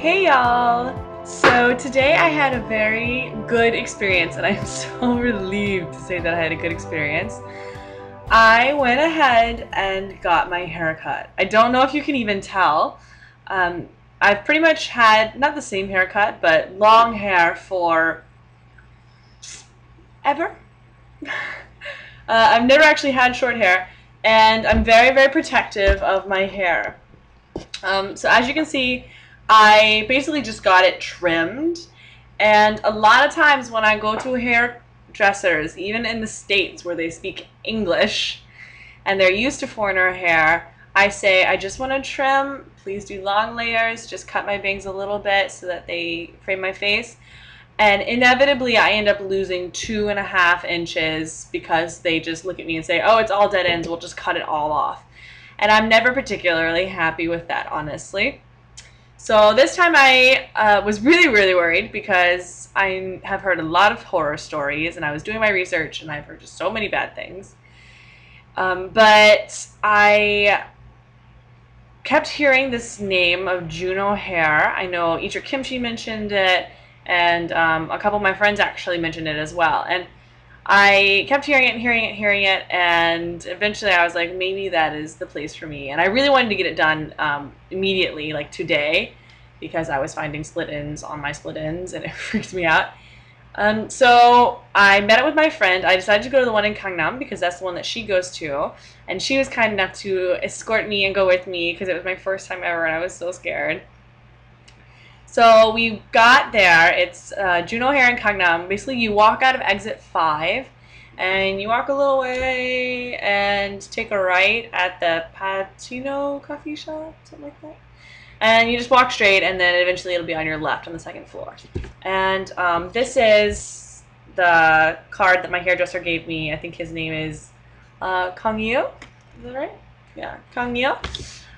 Hey y'all! So today I had a very good experience and I'm so relieved to say that I had a good experience. I went ahead and got my hair cut. I don't know if you can even tell. Um, I've pretty much had, not the same haircut, but long hair for ever. I've never actually had short hair and I'm very, very protective of my hair. So as you can see, I basically just got it trimmed, and a lot of times when I go to hairdressers, even in the States where they speak English and they're used to foreigner hair, I say, I just want to trim, please do long layers, just cut my bangs a little bit so that they frame my face. And inevitably I end up losing 2.5 inches because they just look at me and say, oh, it's all dead ends, we'll just cut it all off. And I'm never particularly happy with that, honestly. So this time I was really, really worried because I have heard a lot of horror stories and I was doing my research and I've heard just so many bad things. But I kept hearing this name of Juno Hair. I know Eater Kimchi mentioned it, and a couple of my friends actually mentioned it as well. And I kept hearing it and hearing it, and eventually I was like, maybe that is the place for me. And I really wanted to get it done immediately, like today, because I was finding split ends on my split ends, and it freaked me out. So I met up with my friend. I decided to go to the one in Gangnam because that's the one that she goes to, and she was kind enough to escort me and go with me because it was my first time ever, and I was so scared. So we got there. It's Juno Hair in Gangnam. Basically, you walk out of exit 5, and you walk a little way and take a right at the Patino coffee shop, something like that. And you just walk straight, and then eventually it'll be on your left on the second floor. And this is the card that my hairdresser gave me. I think his name is Kang Yeo. Is that right? Yeah, Kang Yeo.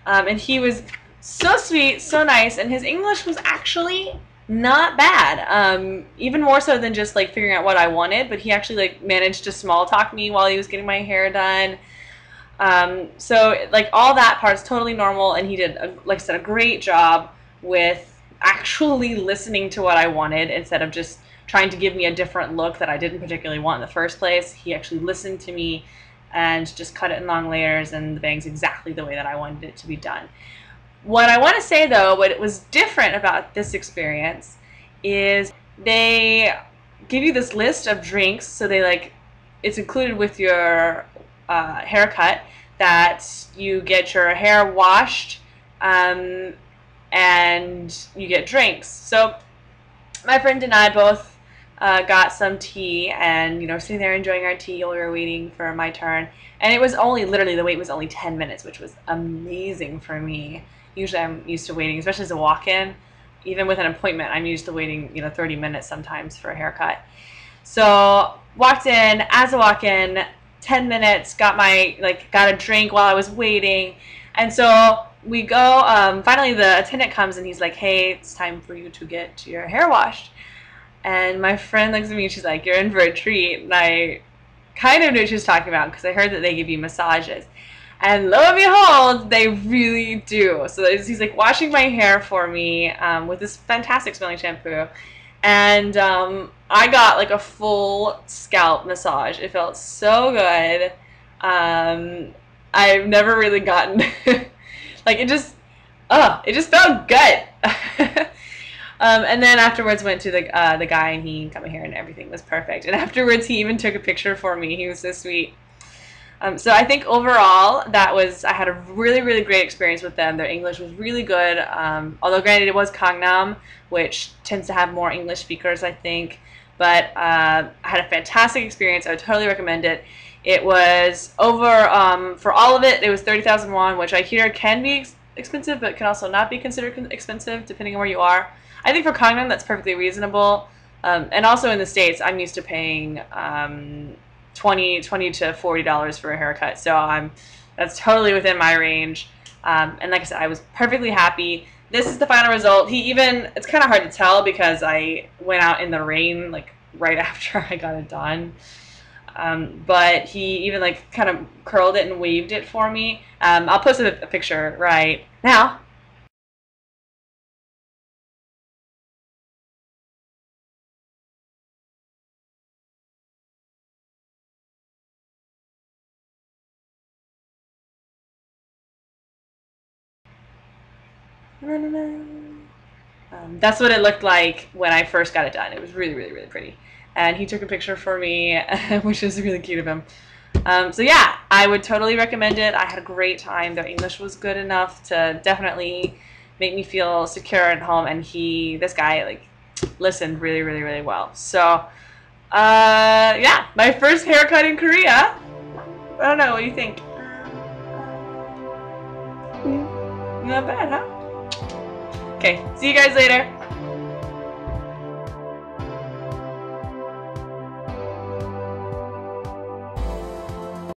And he was so sweet, so nice, and his English was actually not bad. Even more so than just like figuring out what I wanted, but he actually like managed to small talk me while he was getting my hair done. So like all that part is totally normal, and he did, like I said, a great job with actually listening to what I wanted instead of just trying to give me a different look that I didn't particularly want in the first place. He actually listened to me and just cut it in long layers and the bangs exactly the way that I wanted it to be done. What I want to say though, what was different about this experience is they give you this list of drinks, so they like, it's included with your haircut, that you get your hair washed and you get drinks. So my friend and I both got some tea, and sitting there enjoying our tea while we were waiting for my turn, and it was only, literally the wait was only 10 minutes, which was amazing for me. Usually I'm used to waiting, especially as a walk-in. Even with an appointment, I'm used to waiting 30 minutes sometimes for a haircut. So walked in as a walk-in, 10 minutes, got a drink while I was waiting, and so we go, finally the attendant comes and he's like, hey, it's time for you to get your hair washed. And my friend looks at me and she's like, you're in for a treat. And I kind of knew what she was talking about because I heard that they give you massages. And lo and behold, they really do. So he's like washing my hair for me with this fantastic smelling shampoo. And I got like a full scalp massage. It felt so good. I've never really gotten like it just felt good. And then afterwards went to the guy, and he cut my hair and everything was perfect. And afterwards he even took a picture for me. He was so sweet. So I think overall I had a really, really great experience with them. Their English was really good. Although granted it was Gangnam, which tends to have more English speakers, I think. But I had a fantastic experience. I would totally recommend it. It was over, for all of it, it was 30,000 won, which I hear can be expensive, but can also not be considered expensive depending on where you are. I think for Gangnam that's perfectly reasonable. And also in the States, I'm used to paying $20 to $40 for a haircut, so that's totally within my range. And like I said, I was perfectly happy. This is the final result. It's kind of hard to tell because I went out in the rain like right after I got it done. But he even like kind of curled it and waved it for me. I'll post a picture right now. That's what it looked like when I first got it done. It was really, really, really pretty. And he took a picture for me, which is really cute of him. So yeah, I would totally recommend it. I had a great time. Their English was good enough to definitely make me feel secure at home. And this guy, like, listened really, really, really well. So, yeah, my first haircut in Korea. I don't know, what do you think? Not bad, huh? Okay, see you guys later.